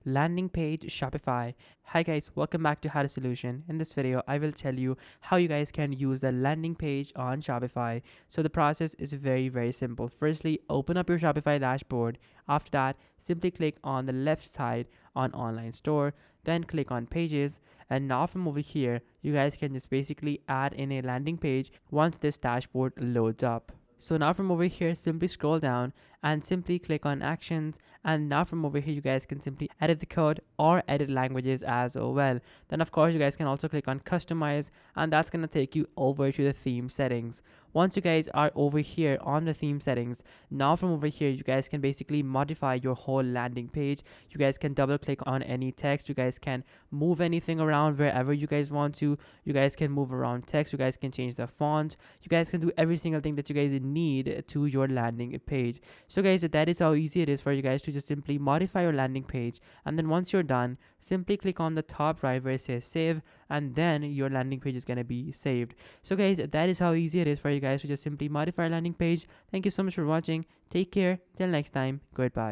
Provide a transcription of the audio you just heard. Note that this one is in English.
Landing page Shopify. Hi guys, welcome back to How to Solution. In this video, I will tell you how you guys can use the landing page on Shopify. So the process is very simple. Firstly, open up your Shopify dashboard. After that, simply click on the left side on online store, then click on pages, and now from over here, you guys can just basically add in a landing page once this dashboard loads up. So now from over here, simply scroll down and simply click on actions. And now from over here, you guys can simply edit the code or edit languages as well. Then of course, you guys can also click on customize, and that's going to take you over to the theme settings. Once you guys are over here on the theme settings, now from over here, you guys can basically modify your whole landing page. You guys can double click on any text. You guys can move anything around wherever you guys want to. You guys can move around text. You guys can change the font. You guys can do every single thing that you guys need to your landing page. So guys, that is how easy it is for you guys to just simply modify your landing page. And then once you're done, simply click on the top right where it says save, and then your landing page is going to be saved. So guys, that is how easy it is for you guys to just simply modify your landing page. Thank you so much for watching. Take care. Till next time. Goodbye.